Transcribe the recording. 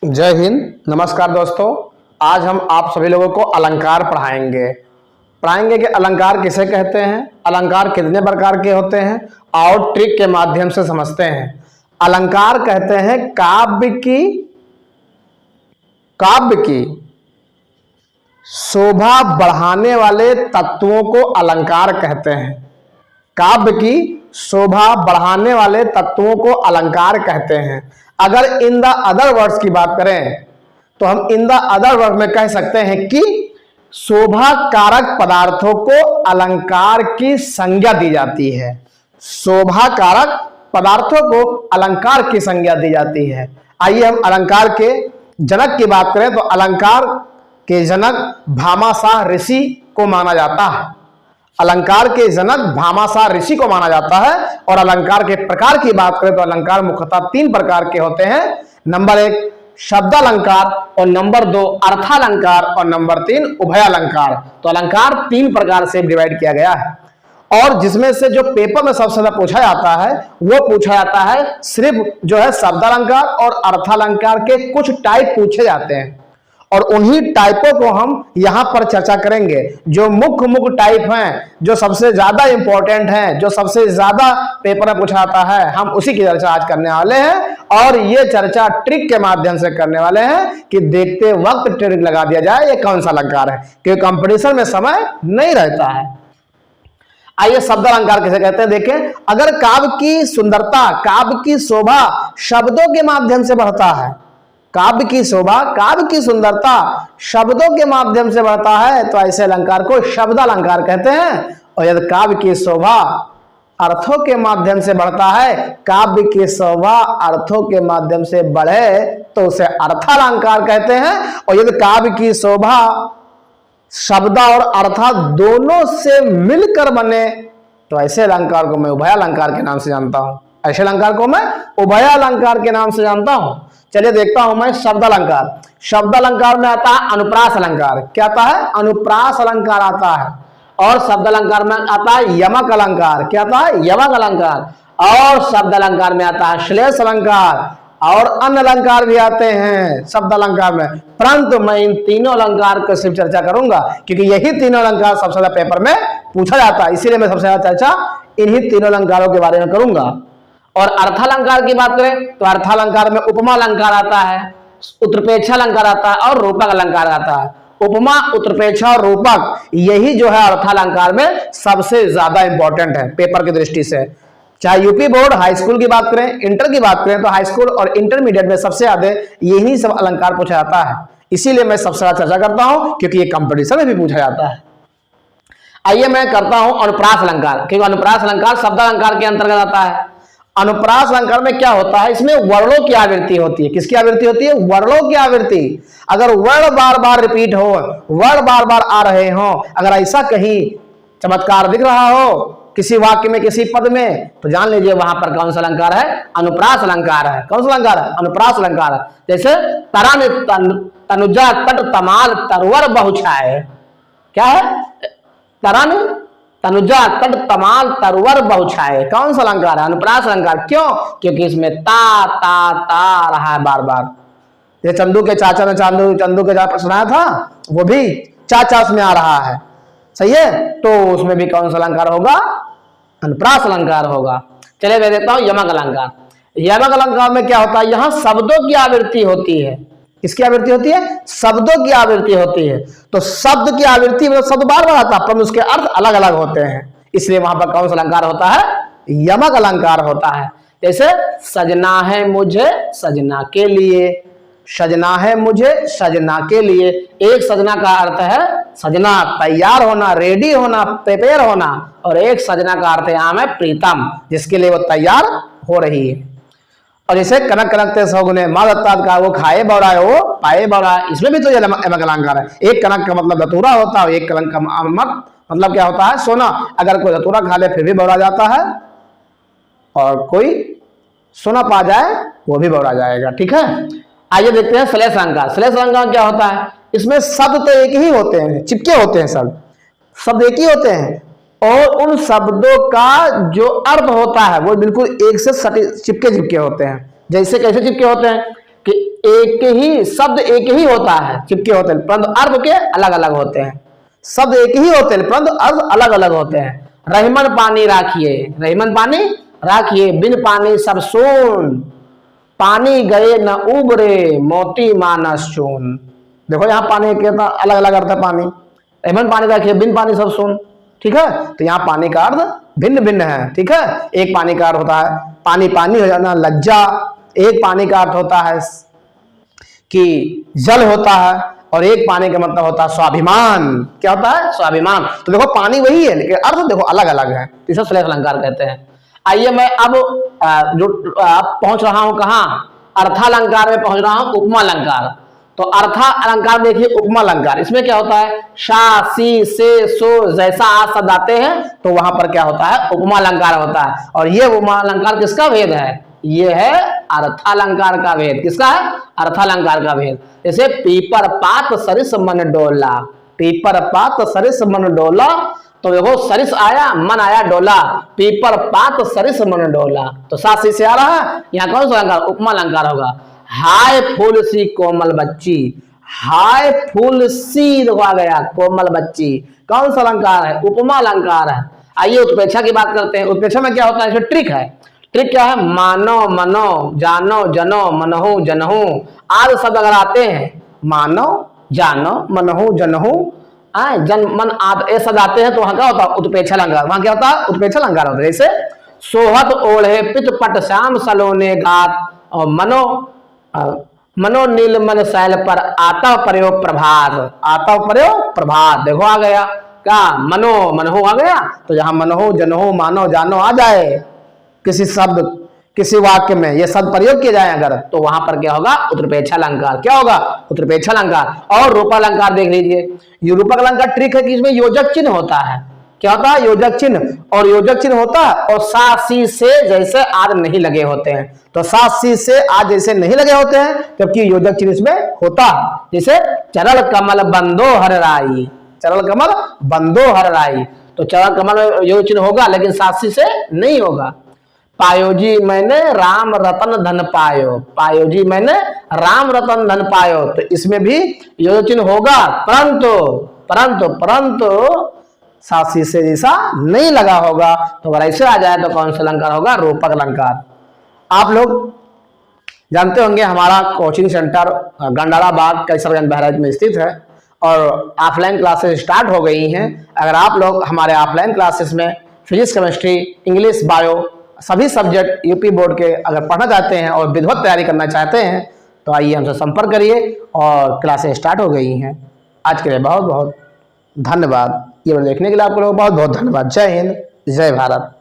जय हिंद। नमस्कार दोस्तों, आज हम आप सभी लोगों को अलंकार पढ़ाएंगे कि अलंकार किसे कहते हैं, अलंकार कितने प्रकार के होते हैं और ट्रिक के माध्यम से समझते हैं। अलंकार कहते हैं काव्य की शोभा बढ़ाने वाले तत्वों को अलंकार कहते हैं। काव्य की शोभा बढ़ाने वाले तत्वों को अलंकार कहते हैं। अगर इन द अदर वर्ड्स की बात करें तो हम इन द अदर वर्ड में कह सकते हैं कि शोभा कारक पदार्थों को अलंकार की संज्ञा दी जाती है। शोभा कारक पदार्थों को अलंकार की संज्ञा दी जाती है। आइए हम अलंकार के जनक की बात करें तो अलंकार के जनक भामाशाह ऋषि को माना जाता है। अलंकार के जनक भामाशाह ऋषि को माना जाता है। और अलंकार के प्रकार की बात करें तो अलंकार मुख्यतः 3 प्रकार के होते हैं। नंबर 1 शब्दालंकार, और नंबर 2 अर्थालंकार, और नंबर 3 उभयालंकार। तो अलंकार 3 प्रकार से डिवाइड किया गया है। और जिसमें से जो पेपर में सबसे ज्यादा पूछा जाता है वो पूछा जाता है सिर्फ जो है शब्दालंकार और अर्थालंकार के कुछ टाइप पूछे जाते हैं, और उन्हीं टाइपों को हम यहां पर चर्चा करेंगे। जो मुख्य टाइप हैं, जो सबसे ज्यादा इंपॉर्टेंट हैं, जो सबसे ज्यादा पेपर में पूछा जाता है, हम उसी की चर्चा आज करने वाले हैं। और ये चर्चा ट्रिक के माध्यम से करने वाले हैं कि देखते वक्त ट्रिक लगा दिया जाए ये कौन सा अलंकार है, क्योंकि कंपटीशन में समय नहीं रहता है। आइए शब्दालंकार किसे कहते हैं देखें। अगर काव्य की सुंदरता, काव्य की शोभा शब्दों के माध्यम से बढ़ता है, काव्य की शोभा, काव्य की सुंदरता शब्दों के माध्यम से बढ़ता है तो ऐसे अलंकार को शब्दालंकार कहते हैं। और यदि काव्य की शोभा अर्थों के माध्यम से बढ़ता है, काव्य की शोभा अर्थों के माध्यम से बढ़े तो उसे अर्थालंकार कहते हैं। और यदि काव्य की शोभा शब्द और अर्थ दोनों से मिलकर बने तो ऐसे अलंकार को मैं उभयालंकार के नाम से जानता हूं। ऐसे अलंकार को मैं उभयालंकार के नाम से जानता हूं। चलिए देखता हूं मैं शब्दालंकार। शब्दालंकार में आता है अनुप्रास अलंकार। क्या आता है? अनुप्रास अलंकार आता है। और शब्दालंकार में आता है यमक अलंकार। क्या आता है? यमक अलंकार। और शब्दालंकार में आता है श्लेष अलंकार, और अन्य अलंकार भी आते हैं शब्द अलंकार में। परंतु मैं इन तीनों अलंकार को सिर्फ चर्चा करूंगा क्योंकि यही तीनों अलंकार सबसे ज्यादा पेपर में पूछा जाता है, इसीलिए मैं सबसे ज्यादा चर्चा इन्हीं तीनों अलंकारों के बारे में करूंगा। और अर्थालंकार की बात करें तो अर्थालंकार में उपमा अलंकार आता है, उत्प्रेक्षा अलंकार आता है और रूपक अलंकार आता है। उपमा, उत्प्रेक्षा और रूपक यही जो है अर्थालंकार में सबसे ज्यादा इंपॉर्टेंट है पेपर की दृष्टि से। चाहे यूपी बोर्ड हाई स्कूल की बात करें, इंटर की बात करें तो हाई स्कूल और इंटरमीडिएट में सबसे ज्यादा यही सब अलंकार पूछा जाता है। इसीलिए मैं सबसे ज्यादा चर्चा करता हूं क्योंकि ये कंपटीशन में भी पूछा जाता है। आइए मैं करता हूं अनुप्रास अलंकार, क्योंकि अनुप्रास अलंकार शब्दालंकार के अंतर्गत आता है। अनुप्रास अलंकार में क्या होता है, इसमें वर्णों की आवृत्ति होती है। किसकी आवृत्ति होती है? वर्णों की आवृत्ति। अगर वर्ण बार बार रिपीट हो, वर्ण बार बार आ रहे हो, अगर ऐसा कहीं चमत्कार दिख रहा हो किसी वाक्य में, किसी पद में, तो जान लीजिए वहां पर कौन सा अलंकार है? अनुप्रास अलंकार है। कौन सा अलंकार है? अनुप्रास अलंकार है। जैसे तनुजा तट तमाल तरवर बहुछाए। क्या है? तनुजा तट तमाल तरवर बहुछाए। कौन सा अलंकार है? अनुप्रास अलंकार। क्यों? क्योंकि इसमें ता रहा है बार बार। ये चंदू के चाचा ने चंदू के चाचा सुनाया था, वो भी चाचा उसमें आ रहा है। सही है, तो उसमें भी कौन सा अलंकार होगा? अनुप्रास अलंकार होगा। चलिए मैं देखता हूं यमक अलंकार। यमक अलंकार में क्या होता है? यहां शब्दों की आवृत्ति होती है। किसकी आवृत्ति होती है? शब्दों की आवृत्ति होती है। तो शब्द की आवृत्ति मतलब शब्द बार बार आता है पर उसके अर्थ अलग अलग होते हैं, इसलिए वहां पर कौन सा अलंकार होता है? यमक अलंकार होता है। जैसे सजना है मुझे सजना के लिए, सजना है मुझे सजना के लिए। एक सजना का अर्थ है सजना, तैयार होना, रेडी होना, प्रिपेयर होना, और एक सजना का अर्थ यहां है प्रीतम, जिसके लिए वो तैयार हो रही है। और जैसे कनक कनकते सौगुने माँ दत्ता का वो खाए बौराए वो पाए बौराए, इसमें भी तो यमक अलंकार है। एक कनक का मतलब धतूरा होता है, एक कनक का मतलब क्या होता है? सोना। अगर कोई धतूरा खा ले फिर भी बौरा जाता है, और कोई सोना पा जाए वो भी बौरा जाएगा। ठीक है, आइए देखते हैं श्लेष अलंकार। श्लेष अलंकार क्या होता है? इसमें शब्द तो एक ही होते हैं, चिपके होते हैं, शब्द एक ही होते हैं, और उन शब्दों का जो अर्थ होता है वो बिल्कुल एक से चिपके चिपके होते हैं। जैसे कैसे चिपके होते हैं कि एक ही शब्द एक ही होता है, चिपके होते हैं, परंतु अर्थ के अलग अलग होते हैं। शब्द एक ही होते हैं परंतु अर्थ अलग अलग होते हैं। रहीमन पानी राखिए, रहीमन पानी राखिए, बिन पानी सब सून, पानी गए न उबरे, मोती मानस चून। देखो यहाँ पानी के अलग अलग अर्थ है। पानी, रहीमन पानी राखिए, बिन पानी सब सून, ठीक है। तो यहाँ पानी का अर्थ भिन्न भिन्न है, ठीक है। एक पानी का अर्थ होता है पानी पानी हो जाना, लज्जा। एक पानी का अर्थ होता है कि जल होता है, और एक पानी का मतलब होता है स्वाभिमान। क्या होता है? स्वाभिमान। तो देखो पानी वही है लेकिन अर्थ देखो अलग अलग है, इसे श्लेष अलंकार कहते हैं। आइए मैं अब पहुंच रहा हूं कहां? अर्थालंकार में पहुंच रहा हूं, उपमा अलंकार। तो अर्था अलंकार देखिए, उपमा अलंकार, इसमें क्या होता है? शा, सी, से, सो जैसा आज शब्द आते हैं तो वहां पर क्या होता है? उपमा अलंकार होता है। और ये उपमा अलंकार किसका भेद है? ये है अर्थालंकार का भेद। किसका है? अर्थालंकार का भेद। जैसे पीपर पात सरिस मन डोला, पीपर पात सरिस मन डोला, तो देखो सरिस आया, मन आया डोला, पीपर पात सरिस मन डोला, तो सात सी से आ रहा है। यहाँ कौन सा अलंकार? उपमा अलंकार होगा। हाय फूल सी कोमल बच्ची, हाय फूल सी देखो आ गया, कोमल बच्ची, कौन सा अलंकार है? उपमा अलंकार है। आइए उत्प्रेक्षा की बात करते हैं। उत्प्रेक्षा में क्या होता है? इसमें ट्रिक है। ट्रिक क्या है? मानो मनो, जानो जनो, मनहु जनहु आदि शब्द अगर आते हैं, मानो, जानो, मनहु जनहु, जन मन आदि ये शब्द आते हैं तो वहां क्या होता है? उत्प्रेक्षा अलंकार। वहां क्या होता है? उत्प्रेक्षा अलंकार होता है। जैसे सोहत ओढ़े पित पट श्याम सलोने घात, और मनो मनो नील मन शैल पर आता प्रयोग प्रभात, आता प्रयोग प्रभात, देखो आ गया क्या? मनो मनहु आ गया। तो जहां मनहु जनहु मानो जानो आ जाए किसी शब्द किसी वाक्य में ये शब्द प्रयोग किए जाए अगर, तो वहां पर क्या होगा? उत्प्रेक्षा अलंकार। क्या होगा? उत्प्रेक्षा अलंकार। और रूपालंकार देख लीजिए। ये रूपक अलंकार ट्रिक है कि इसमें योजक चिन्ह होता है। क्या होता है? योजक चिन्ह। और योजक चिन्ह होता है और सा सी से जैसे आद नहीं लगे होते हैं। तो सा सी से आज जैसे नहीं लगे होते हैं जबकि योजक चिन्ह इसमें होता है। जैसे चरण कमल बंदो हर राई, चरण कमल बंदो हर राई, तो चरण कमल में योजक चिन्ह होगा लेकिन सात सी से नहीं होगा। पायोजी मैंने राम रतन धन पायो, पायोजी मैंने राम रतन धन पायो, तो इसमें भी योजक चिन्ह होगा परंतु परंतु परंतु सासी से जैसा नहीं लगा होगा। तो अगर ऐसे आ जाए तो कौन सा अलंकार होगा? रूपक अलंकार। आप लोग जानते होंगे हमारा कोचिंग सेंटर गंडारा बाग कैसरगंज बहराइच में स्थित है और ऑफलाइन क्लासेस स्टार्ट हो गई हैं। अगर आप लोग हमारे ऑफलाइन क्लासेस में फिजिक्स, केमिस्ट्री, इंग्लिश, बायो सभी सब्जेक्ट यूपी बोर्ड के अगर पढ़ना चाहते हैं और विधिवत तैयारी करना चाहते हैं तो आइए हमसे संपर्क करिए और क्लासेस स्टार्ट हो गई हैं। आज के लिए बहुत बहुत धन्यवाद। ये देखने के लिए आपको बहुत बहुत धन्यवाद। जय हिंद, जय भारत।